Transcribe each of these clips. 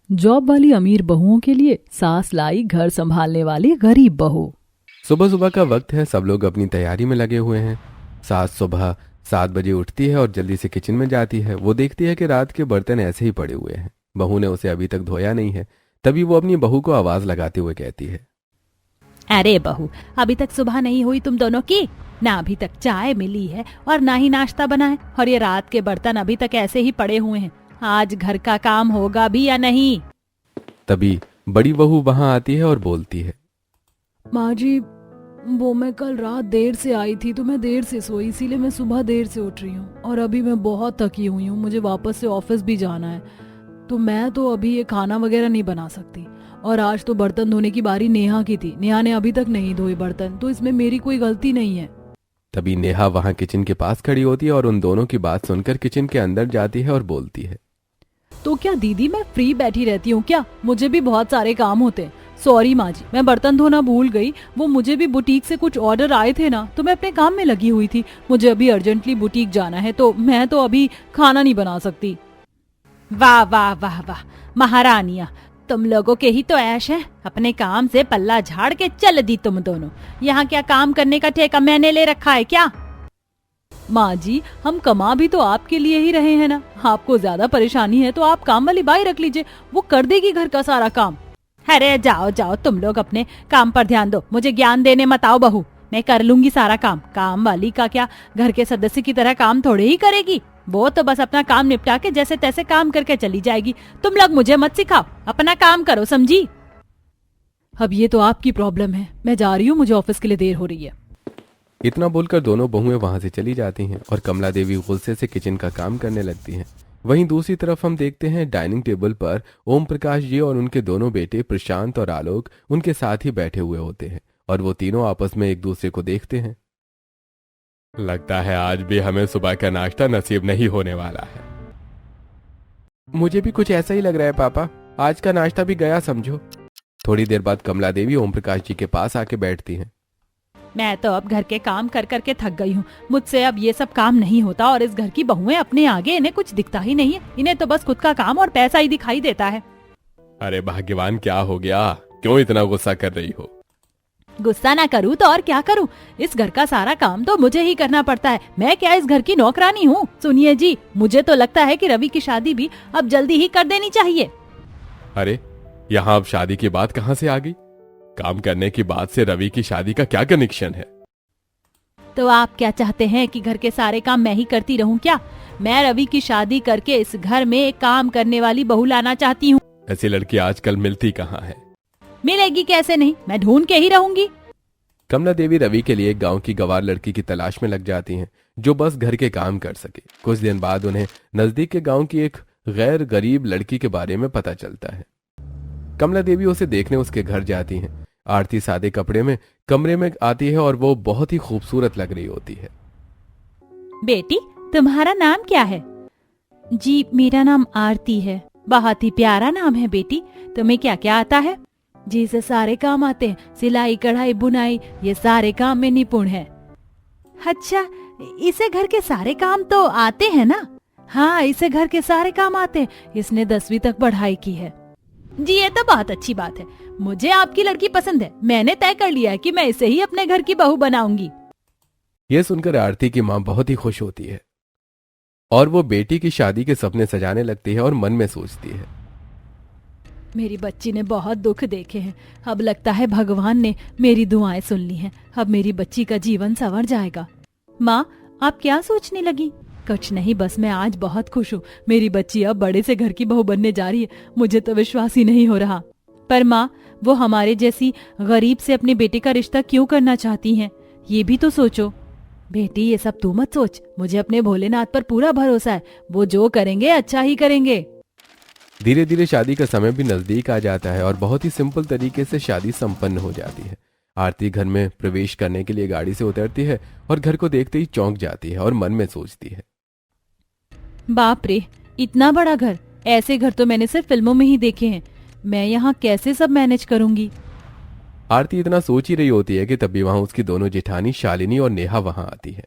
Job वाली अमीर बहुओं के लिए सास लाई घर संभालने वाली गरीब बहू। सुबह सुबह का वक्त है। सब लोग अपनी तैयारी में लगे हुए हैं। सास सुबह 7 बजे उठती है और जल्दी से किचन में जाती है। वो देखती है कि रात के बर्तन ऐसे ही पड़े हुए हैं। बहू ने उसे अभी तक धोया नहीं है। तभी वो अपनी बहू को आवाज लगाते हुए कहती है, अरे बहू, अभी तक सुबह नहीं हुई तुम दोनों की? ना अभी तक चाय मिली है और ना ही नाश्ता बना है, और ये रात के बर्तन अभी तक ऐसे ही पड़े हुए हैं। आज घर का काम होगा भी या नहीं? तभी बड़ी बहू वहां आती है और बोलती है, माँ जी, वो मैं कल रात देर से आई थी तो मैं देर से सोई, इसीलिए मैं सुबह देर से उठ रही हूँ और अभी मैं बहुत थकी हुई हूँ। मुझे वापस से ऑफिस भी जाना है, तो मैं तो अभी ये खाना वगैरह नहीं बना सकती। और आज तो बर्तन धोने की बारी नेहा की थी। नेहा ने अभी तक नहीं धोए बर्तन, तो इसमें मेरी कोई गलती नहीं है। तभी नेहा वहां किचन के पास खड़ी होती है और उन दोनों की बात सुनकर किचन के अंदर जाती है और बोलती है, तो क्या दीदी मैं फ्री बैठी रहती हूँ क्या? मुझे भी बहुत सारे काम होते हैं। सॉरी माँ जी, मैं बर्तन धोना भूल गई। वो मुझे भी बुटीक से कुछ ऑर्डर आए थे ना, तो मैं अपने काम में लगी हुई थी। मुझे अभी अर्जेंटली बुटीक जाना है, तो मैं तो अभी खाना नहीं बना सकती। वाह वाह वाह वाह, महारानिया, तुम लोगों के ही तो ऐश है। अपने काम से पल्ला झाड़ के चल दी तुम दोनों। यहाँ क्या काम करने का ठेका मैंने ले रखा है क्या? माँ जी, हम कमा भी तो आपके लिए ही रहे हैं ना। आपको ज्यादा परेशानी है तो आप काम वाली बाई रख लीजिए, वो कर देगी घर का सारा काम। अरे जाओ जाओ, तुम लोग अपने काम पर ध्यान दो, मुझे ज्ञान देने मत आओ बहू। मैं कर लूंगी सारा काम। काम वाली का क्या घर के सदस्य की तरह काम थोड़े ही करेगी। वो तो बस अपना काम निपटा के जैसे तैसे काम करके चली जाएगी। तुम लोग मुझे मत सिखाओ, अपना काम करो, समझी? अब ये तो आपकी प्रॉब्लम है। मैं जा रही हूँ, मुझे ऑफिस के लिए देर हो रही है। इतना बोलकर दोनों बहुएं वहां से चली जाती हैं और कमला देवी गुस्से से किचन का काम करने लगती हैं। वहीं दूसरी तरफ हम देखते हैं डाइनिंग टेबल पर ओम प्रकाश जी और उनके दोनों बेटे प्रशांत और आलोक उनके साथ ही बैठे हुए होते हैं और वो तीनों आपस में एक दूसरे को देखते हैं। लगता है आज भी हमें सुबह का नाश्ता नसीब नहीं होने वाला है। मुझे भी कुछ ऐसा ही लग रहा है पापा, आज का नाश्ता भी गया समझो। थोड़ी देर बाद कमला देवी ओम प्रकाश जी के पास आके बैठती हैं। मैं तो अब घर के काम कर करके थक गई हूँ। मुझसे अब ये सब काम नहीं होता, और इस घर की बहुएं अपने आगे इन्हें कुछ दिखता ही नहीं है। इन्हें तो बस खुद का काम और पैसा ही दिखाई देता है। अरे भाग्यवान, क्या हो गया? क्यों इतना गुस्सा कर रही हो? गुस्सा ना करूँ तो और क्या करूँ? इस घर का सारा काम तो मुझे ही करना पड़ता है। मैं क्या इस घर की नौकरानी हूँ? सुनिए जी, मुझे तो लगता है कि रवि की शादी भी अब जल्दी ही कर देनी चाहिए। अरे यहाँ अब शादी की बात कहाँ से आ गई? काम करने की बात से रवि की शादी का क्या कनेक्शन है? तो आप क्या चाहते हैं कि घर के सारे काम मैं ही करती रहूं क्या? मैं रवि की शादी करके इस घर में एक काम करने वाली बहू लाना चाहती हूँ। ऐसी लड़की आजकल मिलती कहाँ है? मिलेगी कैसे नहीं, मैं ढूंढ के ही रहूंगी। कमला देवी रवि के लिए एक गांव की गवार लड़की की तलाश में लग जाती हैं जो बस घर के काम कर सके। कुछ दिन बाद उन्हें नजदीक के गांव की एक गैर गरीब लड़की के बारे में पता चलता है। कमला देवी उसे देखने उसके घर जाती हैं। आरती सादे कपड़े में कमरे में आती है और वो बहुत ही खूबसूरत लग रही होती है। बेटी, तुम्हारा नाम क्या है? जी, मेरा नाम आरती है। बहुत ही प्यारा नाम है बेटी। तुम्हें क्या क्या आता है? जी, से सारे काम आते हैं। सिलाई, कढ़ाई, बुनाई, ये सारे काम में निपुण है। अच्छा, इसे घर के सारे काम तो आते हैं ना? हाँ, इसे घर के सारे काम आते हैं। इसने 10वीं तक पढ़ाई की है। जी, ये तो बहुत अच्छी बात है। मुझे आपकी लड़की पसंद है। मैंने तय कर लिया है कि मैं इसे ही अपने घर की बहू बनाऊंगी। यह सुनकर आरती की मां बहुत ही खुश होती है और वो बेटी की शादी के सपने सजाने लगती है और मन में सोचती है, मेरी बच्ची ने बहुत दुख देखे हैं। अब लगता है भगवान ने मेरी दुआएं सुन ली हैं। अब मेरी बच्ची का जीवन संवर जाएगा। माँ, आप क्या सोचने लगी? कुछ नहीं, बस मैं आज बहुत खुश हूँ। मेरी बच्ची अब बड़े से घर की बहू बनने जा रही है। मुझे तो विश्वास ही नहीं हो रहा। पर माँ, वो हमारे जैसी गरीब से अपने बेटे का रिश्ता क्यों करना चाहती हैं? ये भी तो सोचो। बेटी, ये सब तू मत सोच। मुझे अपने भोलेनाथ पर पूरा भरोसा है। वो जो करेंगे अच्छा ही करेंगे। धीरे धीरे शादी का समय भी नजदीक आ जाता है और बहुत ही सिंपल तरीके से शादी संपन्न हो जाती है। आरती घर में प्रवेश करने के लिए गाड़ी से उतरती है और घर को देखते ही चौंक जाती है और मन में सोचती है, बाप रे, इतना बड़ा घर! ऐसे घर तो मैंने सिर्फ फिल्मों में ही देखे हैं। मैं यहाँ कैसे सब मैनेज करूंगी? आरती इतना सोच ही रही होती है कि तभी वहां उसकी दोनों जेठानी शालिनी और नेहा वहां आती है।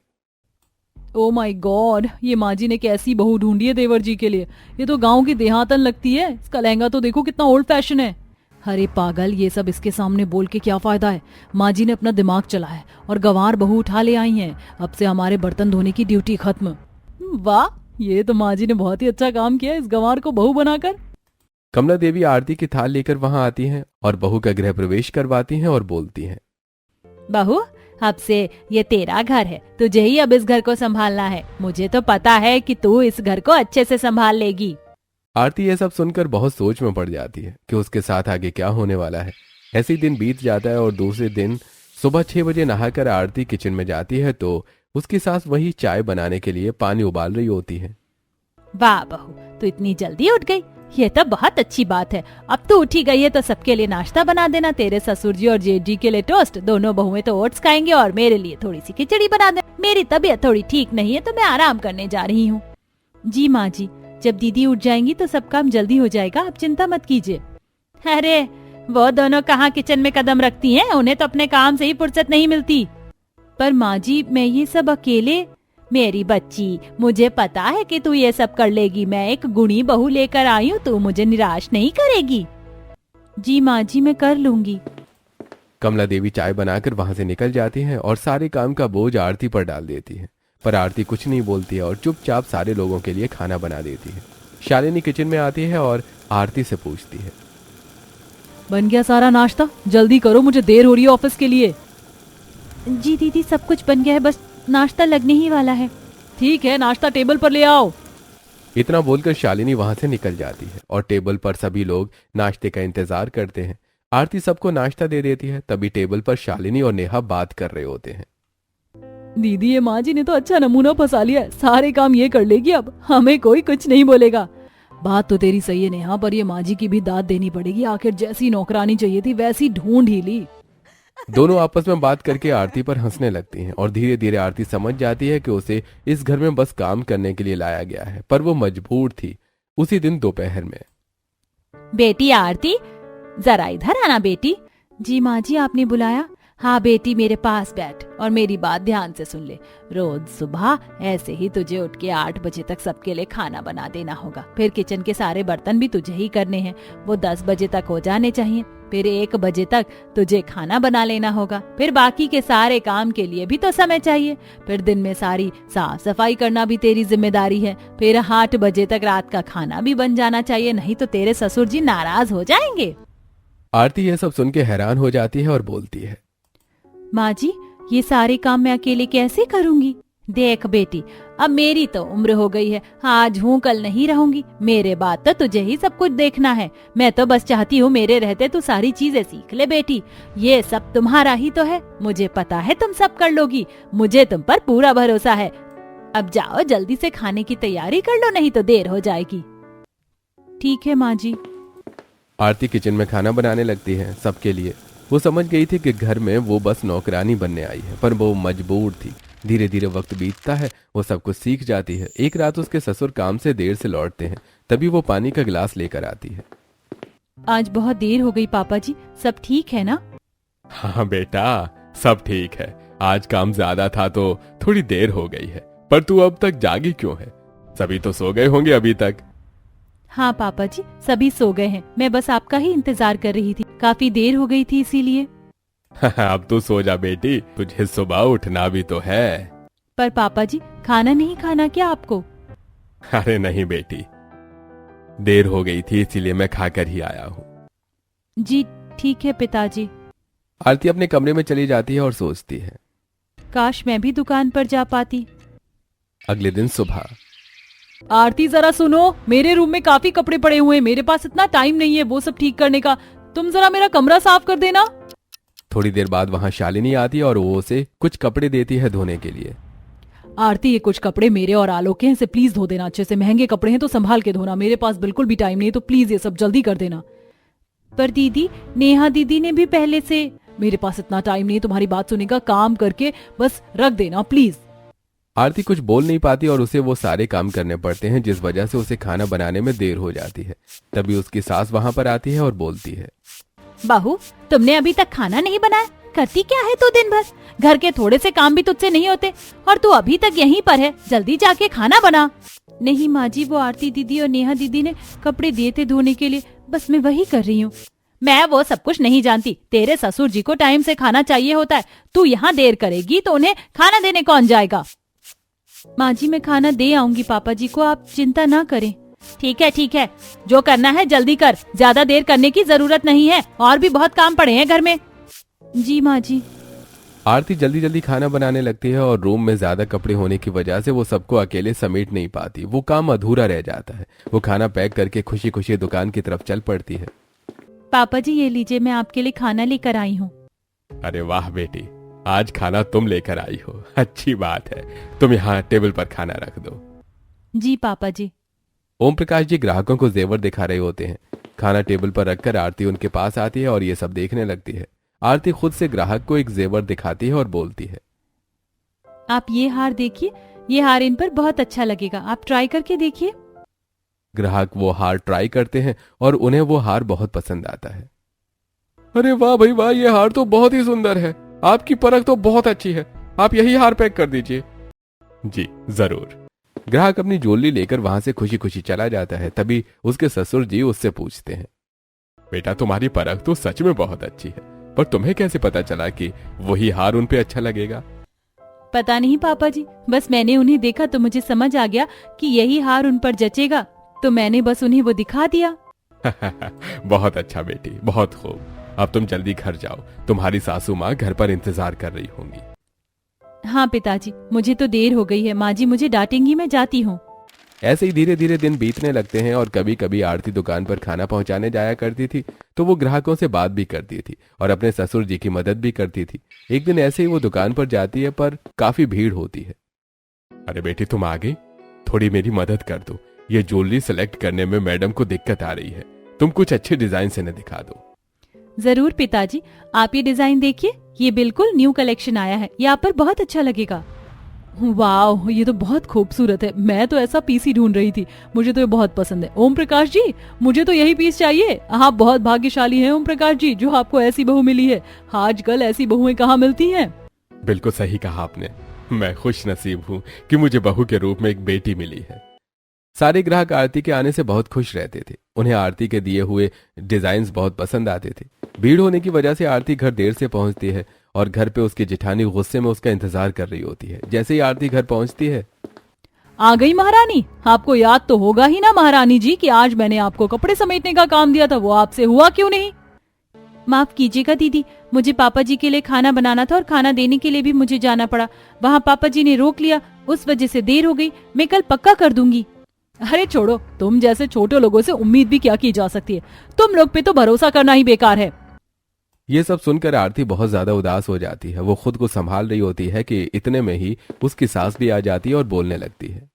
ओ माय गॉड, ये माँ जी ने कैसी बहू ढूंढी है देवर जी के लिए। ये तो गांव की देहातन लगती है। इसका लहंगा तो देखो कितना ओल्ड फैशन है। अरे पागल, ये सब इसके सामने बोल के क्या फायदा है। माँ जी ने अपना दिमाग चलाया है और गंवार बहू उठा ले आई हैं। अब से हमारे बर्तन धोने की ड्यूटी खत्म। वाह, ये तो माँ जी ने बहुत ही अच्छा काम किया इस गंवार को बहू बनाकर। कमला देवी आरती की थाल लेकर वहां आती हैं और बहू का गृह प्रवेश करवाती हैं और बोलती हैं, बहू, अब से ये तेरा घर है, तुझे ही अब इस घर को संभालना है। मुझे तो पता है कि तू इस घर को अच्छे से संभाल लेगी। आरती यह सब सुनकर बहुत सोच में पड़ जाती है कि उसके साथ आगे क्या होने वाला है। ऐसे ही दिन बीत जाता है और दूसरे दिन सुबह 6 बजे नहाकर आरती किचन में जाती है तो उसकी सास वही चाय बनाने के लिए पानी उबाल रही होती है। वाह बहू, तू इतनी जल्दी उठ गई, ये तो बहुत अच्छी बात है। अब तू उठी गई है तो सबके लिए नाश्ता बना देना। तेरे ससुर जी और जेठ जी के लिए टोस्ट, दोनों बहुएं तो ओट्स खाएंगे और मेरे लिए थोड़ी सी खिचड़ी बना दे। मेरी तबीयत थोड़ी ठीक नहीं है तो मैं आराम करने जा रही हूँ। जी माँ जी, जब दीदी उठ जाएंगी तो सब काम जल्दी हो जाएगा, आप चिंता मत कीजिए। अरे वो दोनों कहाँ किचन में कदम रखती हैं, उन्हें तो अपने काम से ही फुर्सत नहीं मिलती। पर माँ जी, मैं ये सब अकेले। मेरी बच्ची, मुझे पता है कि तू ये सब कर लेगी। मैं एक गुणी बहू लेकर आई हूँ, तू मुझे निराश नहीं करेगी। जी माँ जी, मैं कर लूंगी। कमला देवी चाय बनाकर वहां से निकल जाती हैं और सारे काम का बोझ आरती पर डाल देती है। पर आरती कुछ नहीं बोलती है और चुपचाप सारे लोगों के लिए खाना बना देती है। शालिनी किचन में आती है और आरती से पूछती है, बन गया सारा नाश्ता? जल्दी करो, मुझे देर हो रही है ऑफिस के लिए। जी दीदी, सब कुछ बन गया है, बस नाश्ता लगने ही वाला है। ठीक है, नाश्ता टेबल पर ले आओ। इतना बोलकर शालिनी वहां से निकल जाती है और टेबल पर सभी लोग नाश्ते का इंतजार करते हैं। आरती सबको नाश्ता दे देती है। तभी टेबल पर शालिनी और नेहा बात कर रहे होते हैं। दीदी, ये माँ जी ने तो अच्छा नमूना फंसा लिया है। सारे काम ये कर लेगी, अब हमें कोई कुछ नहीं बोलेगा। बात तो तेरी सही है नेहा, पर ये माँ जी की भी दाद देनी पड़ेगी। आखिर जैसी नौकरानी चाहिए थी वैसी ढूंढ ही ली। दोनों आपस में बात करके आरती पर हंसने लगती हैं और धीरे धीरे आरती समझ जाती है कि उसे इस घर में बस काम करने के लिए लाया गया है, पर वो मजबूर थी। उसी दिन दोपहर में, बेटी आरती, जरा इधर आना बेटी। जी माँ जी, आपने बुलाया? हाँ बेटी, मेरे पास बैठ और मेरी बात ध्यान से सुन ले। रोज सुबह ऐसे ही तुझे उठ के 8 बजे तक सबके लिए खाना बना देना होगा। फिर किचन के सारे बर्तन भी तुझे ही करने हैं, वो 10 बजे तक हो जाने चाहिए। फिर 1 बजे तक तुझे खाना बना लेना होगा। फिर बाकी के सारे काम के लिए भी तो समय चाहिए। फिर दिन में सारी साफ सफाई करना भी तेरी जिम्मेदारी है। फिर 8 बजे तक रात का खाना भी बन जाना चाहिए, नहीं तो तेरे ससुर जी नाराज हो जाएंगे। आरती यह सब सुन के हैरान हो जाती है और बोलती है, माँ जी, ये सारे काम मैं अकेले कैसे करूंगी? देख बेटी, अब मेरी तो उम्र हो गई है, आज हूँ कल नहीं रहूंगी। मेरे बाद तो तुझे ही सब कुछ देखना है। मैं तो बस चाहती हूँ मेरे रहते तू सारी चीजें सीख ले बेटी। ये सब तुम्हारा ही तो है, मुझे पता है तुम सब कर लोगी। मुझे तुम पर पूरा भरोसा है। अब जाओ जल्दी से खाने की तैयारी कर लो, नहीं तो देर हो जाएगी। ठीक है माँ जी। आरती किचन में खाना बनाने लगती है सबके लिए। वो समझ गई थी कि घर में वो बस नौकरानी बनने आई है, पर वो मजबूर थी। धीरे धीरे वक्त बीतता है, वो सब कुछ सीख जाती है। एक रात उसके ससुर काम से देर से लौटते हैं, तभी वो पानी का गिलास लेकर आती है। आज बहुत देर हो गई पापा जी, सब ठीक है ना? हाँ बेटा, सब ठीक है। आज काम ज्यादा था तो थोड़ी देर हो गई है, पर तू अब तक जागी क्यों है? सभी तो सो गए होंगे अभी तक। हाँ पापा जी, सभी सो गए हैं। मैं बस आपका ही इंतजार कर रही थी, काफी देर हो गई थी इसीलिए। अब तू सो जा बेटी, तुझे सुबह उठना भी तो है। पर पापा जी, खाना नहीं खाना क्या आपको? अरे नहीं बेटी, देर हो गई थी इसीलिए मैं खाकर ही आया हूँ। जी ठीक है पिताजी। आरती अपने कमरे में चली जाती है और सोचती है, काश मैं भी दुकान पर जा पाती। अगले दिन सुबह, आरती जरा सुनो, मेरे रूम में काफी कपड़े पड़े हुए हैं, मेरे पास इतना टाइम नहीं है वो सब ठीक करने का। तुम जरा मेरा कमरा साफ कर देना। थोड़ी देर बाद वहां शालिनी आती है और वो उसे कुछ कपड़े देती है धोने के लिए। आरती, ये कुछ कपड़े मेरे और आलोक के हैं, इसे प्लीज धो देना अच्छे से। महंगे कपड़े हैं तो संभाल के धोना, मेरे पास बिल्कुल भी टाइम नहीं है, तो प्लीज ये सब जल्दी कर देना। पर दीदी, नेहा दीदी ने भी पहले से। मेरे पास इतना टाइम नहीं है तुम्हारी बात सुनने का, काम करके बस रख देना प्लीज। आरती कुछ बोल नहीं पाती और उसे वो सारे काम करने पड़ते हैं, जिस वजह से उसे खाना बनाने में देर हो जाती है। तभी उसकी सास वहां पर आती है और बोलती है, बहू, तुमने अभी तक खाना नहीं बनाया? करती क्या है तू दिन भर? घर के थोड़े से काम भी तुझसे नहीं होते और तू अभी तक यहीं पर है। जल्दी जाके खाना बना। नहीं माँ जी, वो आरती दीदी और नेहा दीदी ने कपड़े दिए थे धोने के लिए, बस मैं वही कर रही हूँ। मैं वो सब कुछ नहीं जानती। तेरे ससुर जी को टाइम से खाना चाहिए होता है। तू यहाँ देर करेगी तो उन्हें खाना देने कौन जाएगा? माँ जी मैं खाना दे आऊंगी पापा जी को, आप चिंता ना करें। ठीक है, जो करना है जल्दी कर। ज्यादा देर करने की जरूरत नहीं है, और भी बहुत काम पड़े हैं घर में। जी माँ जी। आरती जल्दी जल्दी खाना बनाने लगती है और रूम में ज्यादा कपड़े होने की वजह से वो सबको अकेले समेट नहीं पाती। वो काम अधूरा रह जाता है। वो खाना पैक करके खुशी खुशी दुकान की तरफ चल पड़ती है। पापा जी ये लीजिए, मैं आपके लिए खाना लेकर आई हूँ। अरे वाह बेटी, आज खाना तुम लेकर आई हो, अच्छी बात है। तुम यहाँ टेबल पर खाना रख दो। जी पापा जी। ओम प्रकाश जी ग्राहकों को जेवर दिखा रहे होते हैं। खाना टेबल पर रखकर आरती उनके पास आती है और ये सब देखने लगती है। आरती खुद से ग्राहक को एक जेवर दिखाती है और बोलती है, आप ये हार देखिए, ये हार इन पर बहुत अच्छा लगेगा, आप ट्राई करके देखिए। ग्राहक वो हार ट्राई करते हैं और उन्हें वो हार बहुत पसंद आता है। अरे वाह भाई वाह, ये हार तो बहुत ही सुंदर है। आपकी परख तो बहुत अच्छी है। आप यही हार पैक कर दीजिए। जी जरूर। ग्राहक अपनी ज्वेलरी लेकर वहां से खुशी खुशी चला जाता है। तभी उसके ससुर जी उससे पूछते हैं, बेटा तुम्हारी परख तो सच में बहुत अच्छी है, पर तुम्हें कैसे पता चला कि वही हार उन पे अच्छा लगेगा? पता नहीं पापा जी, बस मैंने उन्हें देखा तो मुझे समझ आ गया कि यही हार उन पर जचेगा, तो मैंने बस उन्हें वो दिखा दिया। बहुत अच्छा बेटी, बहुत खूब। अब तुम जल्दी घर जाओ, तुम्हारी सासू माँ घर पर इंतजार कर रही होंगी। हाँ पिताजी, मुझे तो देर हो गई है, माँ जी मुझे डांटेंगी, मैं जाती हूँ। ऐसे ही धीरे धीरे दिन बीतने लगते हैं और कभी कभी आरती दुकान पर खाना पहुंचाने जाया करती थी तो वो ग्राहकों से बात भी करती थी और अपने ससुर जी की मदद भी करती थी। एक दिन ऐसे ही वो दुकान पर जाती है पर काफी भीड़ होती है। अरे बेटी तुम आ गई, थोड़ी मेरी मदद कर दो। ये ज्वेलरी सेलेक्ट करने में मैडम को दिक्कत आ रही है, तुम कुछ अच्छे डिजाइन से न दिखा दो। जरूर पिताजी, आप ये डिजाइन देखिए, ये बिल्कुल न्यू कलेक्शन आया है, ये आप पर बहुत अच्छा लगेगा। वाह, ये तो बहुत खूबसूरत है, मैं तो ऐसा पीस ही ढूंढ रही थी, मुझे तो ये बहुत पसंद है। ओम प्रकाश जी, मुझे तो यही पीस चाहिए। आप बहुत भाग्यशाली हैं ओम प्रकाश जी, जो आपको ऐसी बहू मिली है। आजकल ऐसी बहुएं कहाँ मिलती हैं। बिल्कुल सही कहा आपने, मैं खुश नसीब हूँ कि मुझे बहू के रूप में एक बेटी मिली है। सारे ग्राहक आरती के आने से बहुत खुश रहते थे। उन्हें आरती के दिए हुए डिजाइन बहुत पसंद आते थे। भीड़ होने की वजह से आरती घर देर से पहुंचती है और घर पे उसकी जेठानी गुस्से में उसका इंतजार कर रही होती है। जैसे ही आरती घर पहुंचती है, आ गई महारानी। आपको याद तो होगा ही ना महारानी जी कि आज मैंने आपको कपड़े समेटने का काम दिया था, वो आपसे हुआ क्यों नहीं? माफ कीजिएगा दीदी, मुझे पापा जी के लिए खाना बनाना था और खाना देने के लिए भी मुझे जाना पड़ा। वहाँ पापा जी ने रोक लिया, उस वजह से देर हो गई। मैं कल पक्का कर दूंगी। अरे छोड़ो, तुम जैसे छोटे लोगों से उम्मीद भी क्या की जा सकती है। तुम लोग पे तो भरोसा करना ही बेकार है। ये सब सुनकर आरती बहुत ज्यादा उदास हो जाती है। वो खुद को संभाल रही होती है कि इतने में ही उसकी सास भी आ जाती है और बोलने लगती है,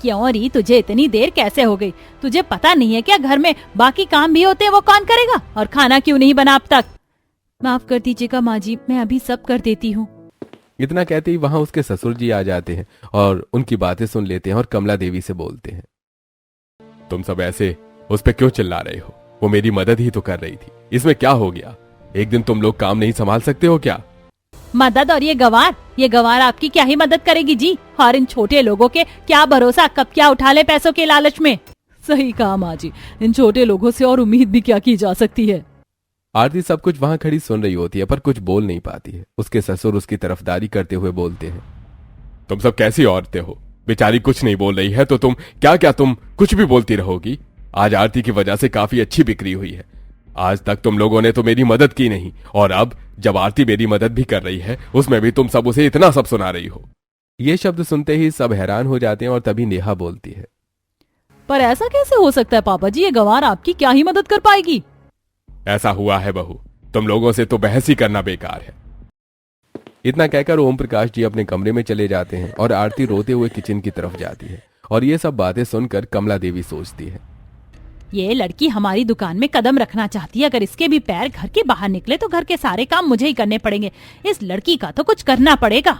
क्यों री, तुझे इतनी देर कैसे हो गई? तुझे पता नहीं है क्या घर में बाकी काम भी होते हैं, वो कौन करेगा? और खाना क्यों नहीं बना अब तक? माफ कर दीजिएगा माँ जी, मैं अभी सब कर देती हूँ। इतना कहते ही वहां उसके ससुर जी आ जाते हैं और उनकी बातें सुन लेते हैं और कमला देवी से बोलते हैं, तुम सब ऐसे उस पर क्यों चिल्ला रहे हो? वो मेरी मदद ही तो कर रही थी, इसमें क्या हो गया? एक दिन तुम लोग काम नहीं संभाल सकते हो क्या? मदद? और ये गवार आपकी क्या ही मदद करेगी जी? और इन छोटे लोगों के क्या भरोसा, कब क्या उठा ले पैसों के लालच में। सही कहा माँ जी, इन छोटे लोगों से और उम्मीद भी क्या की जा सकती है। आरती सब कुछ वहां खड़ी सुन रही होती है पर कुछ बोल नहीं पाती है। उसके ससुर उसकी तरफदारी करते हुए बोलते हैं, तुम सब कैसी औरतें हो? बेचारी कुछ नहीं बोल रही है तो तुम तुम कुछ भी बोलती रहोगी? आज आरती की वजह से काफी अच्छी बिक्री हुई है। आज तक तुम लोगों ने तो मेरी मदद की नहीं, और अब जब आरती मेरी मदद भी कर रही है उसमें भी तुम सब उसे इतना सब सुना रही हो। ये शब्द सुनते ही सब हैरान हो जाते हैं और तभी नेहा बोलती है, पर ऐसा कैसे हो सकता है पापा जी, ये गवार आपकी क्या ही मदद कर पाएगी? ऐसा हुआ है बहू, तुम लोगों से तो बहस ही करना बेकार है। इतना कहकर ओम प्रकाश जी अपने कमरे में चले जाते हैं और आरती रोते हुए किचन की तरफ जाती है। और ये सब बातें सुनकर कमला देवी सोचती है, ये लड़की हमारी दुकान में कदम रखना चाहती है। अगर इसके भी पैर घर के बाहर निकले तो घर के सारे काम मुझे ही करने पड़ेंगे। इस लड़की का तो कुछ करना पड़ेगा।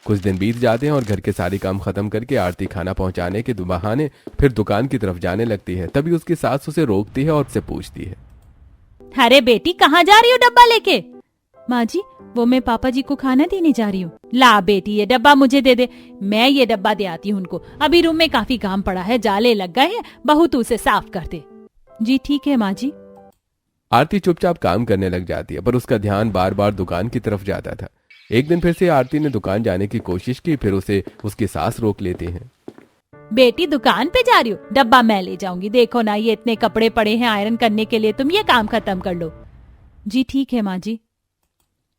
कुछ दिन बीत जाते हैं और घर के सारे काम खत्म करके आरती खाना पहुंचाने के बहाने फिर दुकान की तरफ जाने लगती है। तभी उसकी सास उसे रोकती है और उससे पूछती है, अरे बेटी, कहाँ जा रही हो डब्बा लेके? माँ जी, वो मैं पापा जी को खाना देने जा रही हूँ। ला बेटी, ये डब्बा मुझे दे दे, मैं ये डब्बा दे आती हूँ उनको। अभी रूम में काफी काम पड़ा है, जाले लग गए हैं, बहू तू उसे साफ कर दे। जी ठीक है माँ जी। आरती चुपचाप काम करने लग जाती है, पर उसका ध्यान बार बार दुकान की तरफ जाता था। एक दिन फिर से आरती ने दुकान जाने की कोशिश की, फिर उसे उसकी सास रोक लेते हैं। बेटी दुकान पे जा रही हो, डब्बा मैं ले जाऊंगी। देखो ना, ये इतने कपड़े पड़े हैं आयरन करने के लिए, तुम ये काम खत्म कर लो। जी ठीक है माँ जी।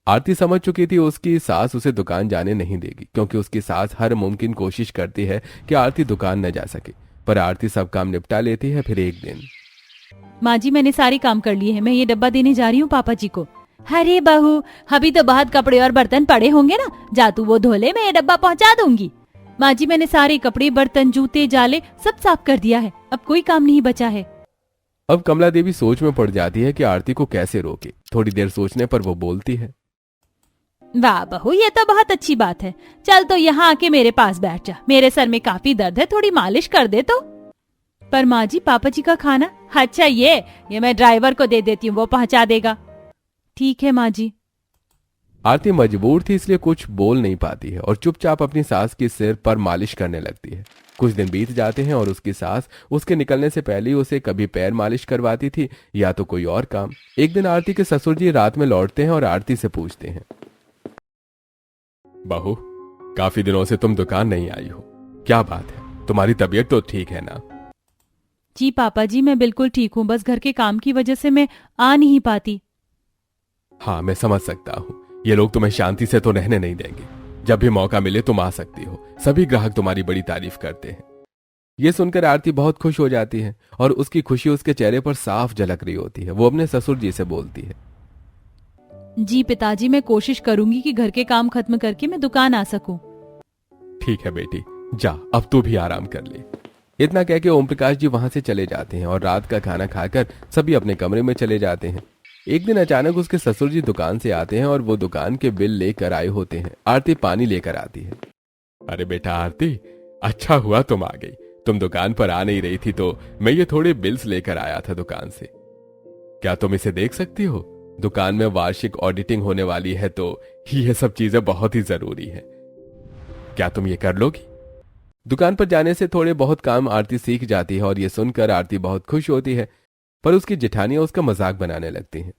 आरती समझ चुकी थी उसकी सास उसे दुकान जाने नहीं देगी, क्योंकि उसकी सास हर मुमकिन कोशिश करती है कि आरती दुकान न जा सके। पर आरती सब काम निपटा लेती है। फिर एक दिन, माँ जी मैंने सारे काम कर लिए हैं, मैं ये डब्बा देने जा रही हूँ पापा जी को। अरे बहू, अभी तो बहुत कपड़े और बर्तन पड़े होंगे ना, जा तू वो धो ले, मैं ये डब्बा पहुँचा दूंगी। माँ जी मैंने सारे कपड़े, बर्तन, जूते, जाले सब साफ कर दिया है, अब कोई काम नहीं बचा है। अब कमला देवी सोच में पड़ जाती है कि आरती को कैसे रोके। थोड़ी देर सोचने पर वो बोलती है, वाह बहू, ये तो बहुत अच्छी बात है। चल तो यहाँ आके मेरे पास बैठ जा, मेरे सर में काफी दर्द है, थोड़ी मालिश कर दे तो। पर माँ जी पापा जी का खाना? अच्छा ये मैं ड्राइवर को दे देती हूँ, वो पहुँचा देगा। ठीक है माँ जी। आरती मजबूर थी इसलिए कुछ बोल नहीं पाती है और चुपचाप अपनी सास के सिर पर मालिश करने लगती है। कुछ दिन बीत जाते हैं और उसकी सास उसके निकलने से पहले ही उसे कभी पैर मालिश करवाती थी या तो कोई और काम। एक दिन आरती के ससुर जी रात में लौटते हैं और आरती से पूछते हैं, बहू, काफी दिनों से तुम दुकान नहीं आई हो, क्या बात है? तुम्हारी तबीयत तो ठीक है ना? जी पापा जी, मैं बिल्कुल ठीक हूँ, बस घर के काम की वजह से मैं आ नहीं पाती। हाँ, मैं समझ सकता हूँ। ये लोग तुम्हें शांति से तो रहने नहीं देंगे। जब भी मौका मिले तुम आ सकती हो, सभी ग्राहक तुम्हारी बड़ी तारीफ करते हैं। ये सुनकर आरती बहुत खुश हो जाती है और उसकी खुशी उसके चेहरे पर साफ झलक रही होती है। वो अपने ससुर जी से बोलती है, जी पिताजी, मैं कोशिश करूंगी कि घर के काम खत्म करके मैं दुकान आ सकूं। ठीक है बेटी, जा अब तू भी आराम कर ले। इतना कह के ओम प्रकाश जी वहां से चले जाते हैं और रात का खाना खाकर सभी अपने कमरे में चले जाते हैं। एक दिन अचानक उसके ससुर जी दुकान से आते हैं और वो दुकान के बिल लेकर आए होते हैं। आरती पानी लेकर आती है। अरे बेटा आरती, अच्छा हुआ तुम आ गई। तुम दुकान पर आ नहीं रही थी तो मैं ये थोड़े बिल्स लेकर आया था दुकान से। क्या तुम इसे देख सकती हो? दुकान में वार्षिक ऑडिटिंग होने वाली है तो ये सब चीजें बहुत ही जरूरी है। क्या तुम ये कर लोगी? दुकान पर जाने से थोड़े बहुत काम आरती सीख जाती है और ये सुनकर आरती बहुत खुश होती है, पर उसकी जेठानियां उसका मजाक बनाने लगती हैं।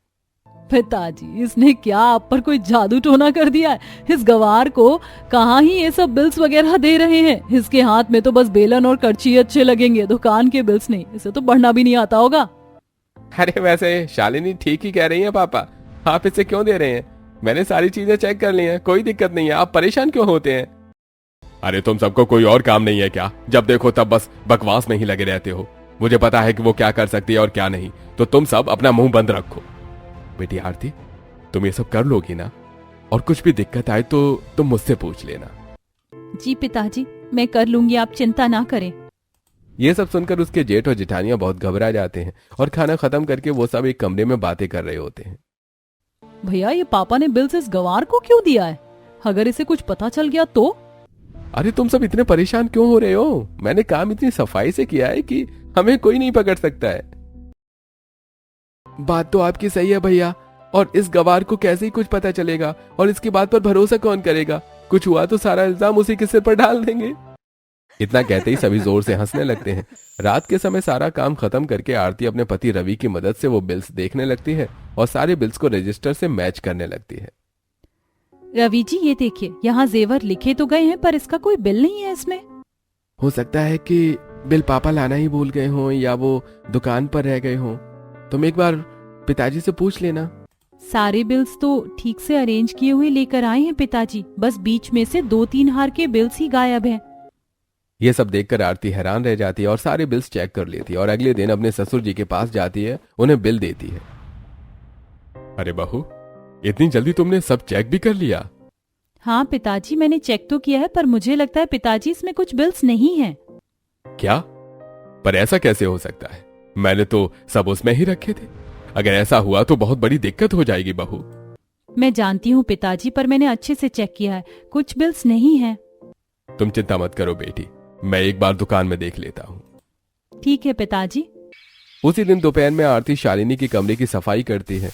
पिताजी, इसने क्या आप पर कोई जादू टोना कर दिया है? इस गवार को कहाँ ही ये सब बिल्स वगैरह दे रहे हैं? इसके हाथ में तो बस बेलन और करची अच्छे लगेंगे, दुकान के बिल्स नहीं। इसे तो पढ़ना भी नहीं आता होगा। अरे वैसे शालिनी ठीक ही कह रही है पापा, आप इसे क्यों दे रहे हैं? मैंने सारी चीजें चेक कर ली हैं, कोई दिक्कत नहीं है। आप परेशान क्यों होते हैं? अरे तुम सबको कोई और काम नहीं है क्या? जब देखो तब बस बकवास में ही लगे रहते हो। मुझे पता है कि वो क्या कर सकती है और क्या नहीं, तो तुम सब अपना मुंह बंद रखो। बेटी आरती, तुम ये सब कर लोगी ना? और कुछ भी दिक्कत आए तो तुम मुझसे पूछ लेना। जी पिताजी, मैं कर लूंगी, आप चिंता ना करें। ये सब सुनकर उसके जेठ और जेठानियां बहुत घबरा जाते हैं और खाना खत्म करके वो सब एक कमरे में बातें कर रहे होते हैं। भैया, ये पापा ने बिल्स इस गवार को क्यों दिया है? अगर इसे कुछ पता चल गया तो? अरे तुम सब इतने परेशान क्यों हो रहे हो? मैंने काम इतनी सफाई से किया है कि हमें कोई नहीं पकड़ सकता है। बात तो आपकी सही है भैया, और इस गवार को कैसे ही कुछ पता चलेगा और इसकी बात पर भरोसा कौन करेगा? कुछ हुआ तो सारा इल्जाम उसी के सिर पर डाल देंगे। इतना कहते ही सभी जोर से हंसने लगते हैं। रात के समय सारा काम खत्म करके आरती अपने पति रवि की मदद से वो बिल्स देखने लगती है और सारे बिल्स को रजिस्टर से मैच करने लगती है। रवि जी, ये देखिए, यहाँ जेवर लिखे तो गए हैं पर इसका कोई बिल नहीं है इसमें। हो सकता है कि बिल पापा लाना ही भूल गए हों या वो दुकान पर रह गए हों। तुम एक बार पिताजी से पूछ लेना। सारे बिल्स तो ठीक से अरेंज किए हुए लेकर आए हैं पिताजी, बस बीच में से 2-3 हार के बिल्स ही गायब हैं। ये सब देखकर आरती हैरान रह जाती है और सारे बिल्स चेक कर लेती है और अगले दिन अपने ससुर जी के पास जाती है, उन्हें बिल देती है। अरे बहू, इतनी जल्दी तुमने सब चेक भी कर लिया? हाँ पिताजी, मैंने चेक तो किया है, पर मुझे लगता है पिताजी इसमें कुछ बिल्स नहीं हैं। क्या? पर ऐसा कैसे हो सकता है? मैंने तो सब उसमें ही रखे थे। अगर ऐसा हुआ तो बहुत बड़ी दिक्कत हो जाएगी बहू। मैं जानती हूँ पिताजी, पर मैंने अच्छे से चेक किया है, कुछ बिल्स नहीं हैं। तुम चिंता मत करो बेटी, मैं एक बार दुकान में देख लेता हूँ। ठीक है पिताजी। उसी दिन दोपहर में आरती शालिनी के कमरे की सफाई करती है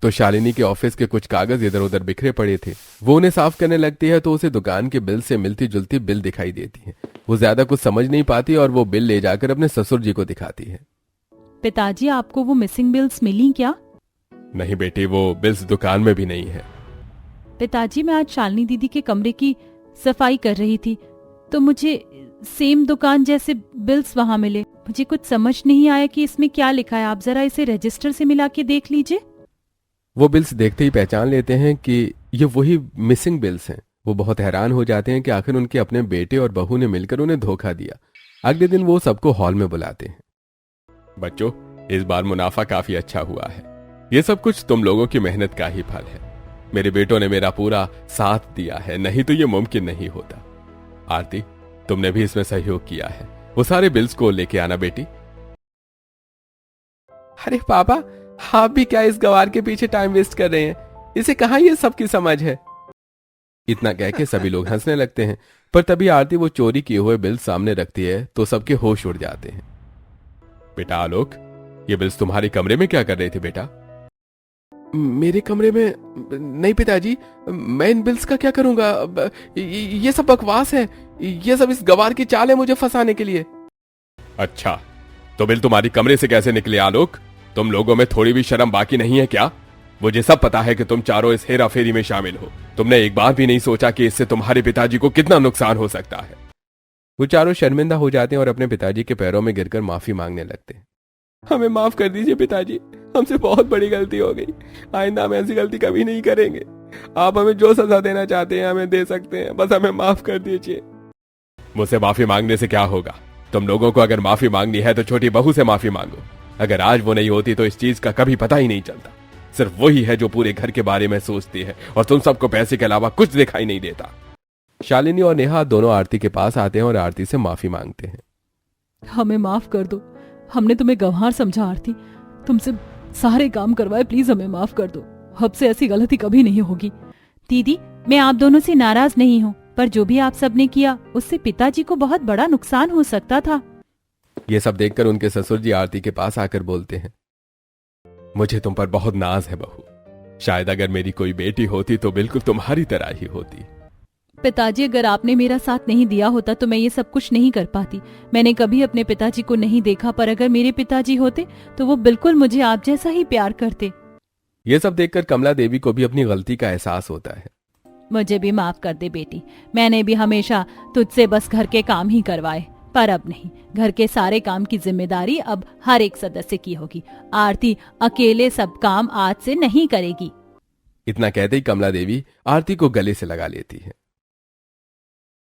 तो शालिनी के ऑफिस के कुछ कागज इधर उधर बिखरे पड़े थे। वो उन्हें साफ करने लगती है तो उसे दुकान के बिल से मिलती जुलती बिल दिखाई देती है। वो ज्यादा कुछ समझ नहीं पाती और वो बिल ले जाकर अपने ससुर जी को दिखाती है। पिताजी, आपको वो मिसिंग बिल्स मिली क्या? नहीं बेटी, वो बिल्स दुकान में भी नहीं है। पिताजी, मैं आज शालिनी दीदी के कमरे की सफाई कर रही थी तो मुझे सेम दुकान जैसे बिल्स वहां मिले। मुझे कुछ समझ नहीं आया कि इसमें क्या लिखा है। आप जरा इसे रजिस्टर से मिला के देख लीजिए। वो बिल्स देखते ही पहचान लेते हैं कि ये वही मिसिंग बिल्स हैं। वो बहुत हैरान हो जाते हैं कि आखिर उनके अपने बेटे और बहू ने मिलकर उन्हें धोखा दिया। अगले दिन वो सबको हॉल में बुलाते हैं। बच्चों, इस बार मुनाफा काफी अच्छा हुआ है। ये सब कुछ तुम लोगों की मेहनत का ही फल है। मेरे बेटों ने मेरा पूरा साथ दिया है, नहीं तो ये मुमकिन नहीं होता। आरती, तुमने भी इसमें सहयोग किया है। वो सारे बिल्स को लेके आना बेटी। अरे पापा, आप भी क्या इस गवार के पीछे टाइम वेस्ट कर रहे हैं? इसे कहां ये सब की समझ है? इतना कह के सभी लोग हंसने लगते हैं। पर तभी आरती वो चोरी किए हुए बिल्स सामने रखती है तो सबके होश उड़ जाते हैं। बेटा आलोक, ये बिल्स तुम्हारे कमरे में क्या कर रहे थे बेटा? मेरे कमरे में? नहीं पिताजी, मैं इन बिल्स का क्या करूंगा? ये सब बकवास है। ये सब इस गवार की चाल है मुझे फंसाने के लिए। अच्छा, तो बिल तुम्हारी कमरे से कैसे निकले आलोक? तुम लोगों में थोड़ी भी शर्म बाकी नहीं है क्या? मुझे सब पता है कि तुम चारों इस हेरा फेरी में शामिल हो। तुमने एक बार भी नहीं सोचा कि इससे तुम्हारे पिताजी को कितना नुकसान हो सकता है। वो चारों शर्मिंदा हो जाते हैं और अपने पिताजी के पैरों में गिरकर माफी मांगने लगते हैं। हमें माफ कर दीजिए पिताजी, हमसे बहुत बड़ी गलती हो गई। आइंदा हम ऐसी गलती कभी नहीं करेंगे। आप हमें जो सजा देना चाहते हैं हमें दे सकते हैं, बस हमें माफ कर दीजिए। मुझसे माफी मांगने से क्या होगा? तुम लोगों को अगर माफी मांगनी है तो छोटी बहू से माफी मांगो। अगर आज वो नहीं होती तो इस चीज का कभी पता ही नहीं चलता। सिर्फ वही है जो पूरे घर के बारे में सोचती है और तुम सबको पैसे के अलावा कुछ दिखाई नहीं देता। शालिनी और नेहा दोनों आरती के पास आते हैं और आरती से माफी मांगते हैं। हमें माफ कर दो, हमने तुम्हें गंवार समझा आरती। तुमसे सारे काम करवाए, प्लीज हमें माफ कर दो। अब से ऐसी गलती कभी नहीं होगी। दीदी, मैं आप दोनों से नाराज नहीं हूँ, पर जो भी आप सबने किया उससे पिताजी को बहुत बड़ा नुकसान हो सकता था। ये सब देखकर उनके ससुर जी आरती के पास आकर बोलते हैं, मुझे तुम पर बहुत नाज है बहू। शायद अगर मेरी कोई बेटी होती तो बिल्कुल तुम्हारी तरह ही होती। पिताजी, अगर आपने मेरा साथ नहीं दिया होता तो मैं ये सब कुछ नहीं कर पाती। मैंने कभी अपने पिताजी को नहीं देखा, पर अगर मेरे पिताजी होते तो वो बिल्कुल मुझे आप जैसा ही प्यार करते। ये सब देखकर कमला देवी को भी अपनी गलती का एहसास होता है। मुझे भी माफ कर दे बेटी, मैंने भी हमेशा तुझसे बस घर के काम ही करवाए, पर अब नहीं। घर के सारे काम की जिम्मेदारी अब हर एक सदस्य की होगी। आरती अकेले सब काम आज से नहीं करेगी। इतना कहते ही कमला देवी आरती को गले से लगा लेती है।